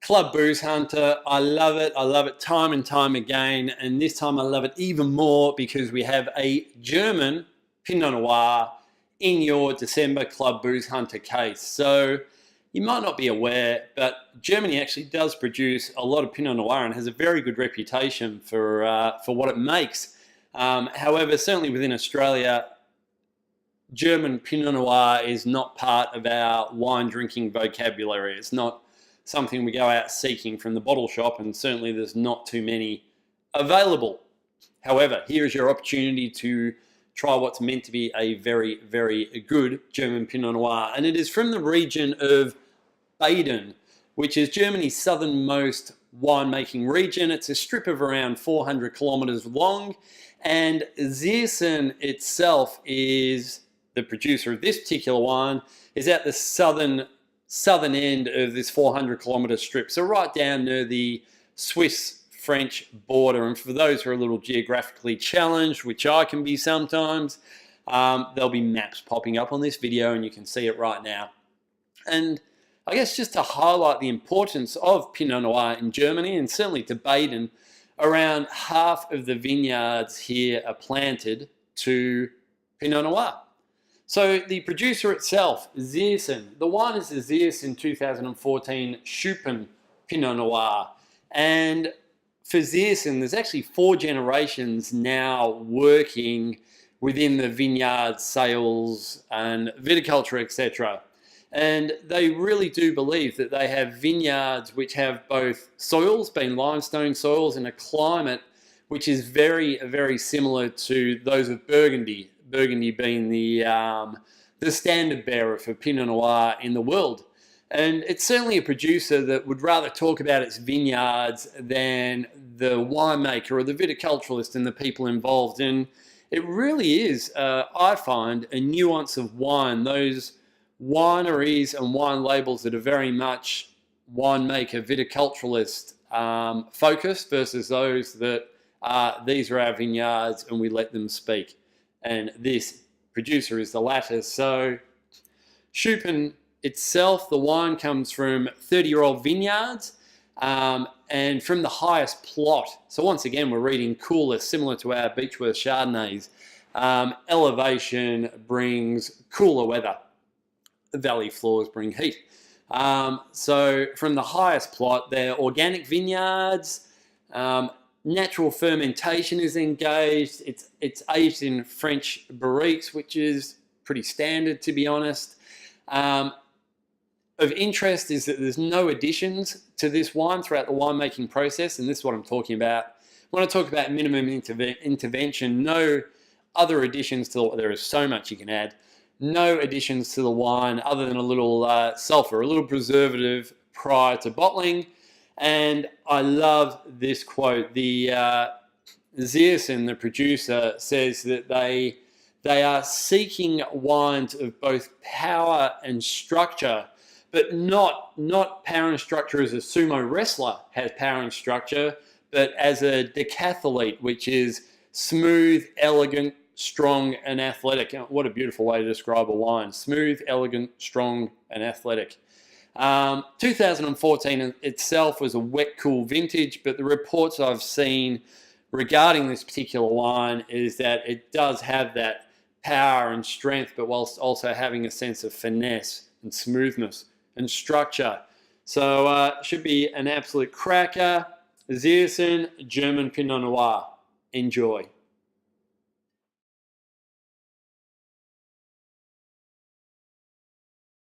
Club Booze Hunter. I love it. I love it time and time again. And this time I love it even more because we have a German Pinot Noir in your December Club Booze Hunter case. So you might not be aware, but Germany actually does produce a lot of Pinot Noir and has a very good reputation for what it makes. However, certainly within Australia, German Pinot Noir is not part of our wine drinking vocabulary. It's not something we go out seeking from the bottle shop, and certainly there's not too many available. However, here is your opportunity to try what's meant to be a very, very good German Pinot Noir, and it is from the region of Baden, which is Germany's southernmost winemaking region. It's a strip of around 400 kilometers long, and Ziereisen itself is the producer of this particular wine, is at the southern end of this 400 kilometer strip, so right down near the Swiss-French border. And for those who are a little geographically challenged, which I can be sometimes, there'll be maps popping up on this video and you can see it right now. And I guess just to highlight the importance of Pinot Noir in Germany, and certainly to Baden, around half of the vineyards here are planted to Pinot Noir. So the producer itself, Ziereisen, the wine is the Ziereisen 2014 Tschuppen Pinot Noir. And for Ziereisen, there's actually 4 generations now working within the vineyard, sales and viticulture, etc. And they really do believe that they have vineyards which have both soils, being limestone soils, and a climate which is very, very similar to those of Burgundy. Burgundy being the standard bearer for Pinot Noir in the world. And it's certainly a producer that would rather talk about its vineyards than the winemaker or the viticulturalist and the people involved. And it really is, I find, a nuance of wine. Those wineries and wine labels that are very much winemaker, viticulturalist focused versus those that these are our vineyards and we let them speak. And this producer is the latter. So Tschuppen itself, the wine comes from 30-year-old vineyards and from the highest plot. So once again, we're reading cooler, similar to our Beechworth Chardonnays. Elevation brings cooler weather. The valley floors bring heat. So from the highest plot, they're organic vineyards. Natural fermentation is engaged. It's aged in French barriques, which is pretty standard, to be honest. Of interest is that there's no additions to this wine throughout the winemaking process, and this is what I'm talking about. When I talk about minimum intervention, no other additions to there is so much you can add. No additions to the wine other than a little sulfur, a little preservative prior to bottling. And I love this quote. The Ziereisen, the producer, says that they are seeking wines of both power and structure, but not power and structure as a sumo wrestler has power and structure, but as a decathlete, which is smooth, elegant, strong, and athletic. What a beautiful way to describe a wine. Smooth, elegant, strong, and athletic. 2014 itself was a wet, cool vintage, but the reports I've seen regarding this particular wine is that it does have that power and strength, but whilst also having a sense of finesse and smoothness and structure. So should be an absolute cracker. Ziereisen German Pinot Noir. Enjoy.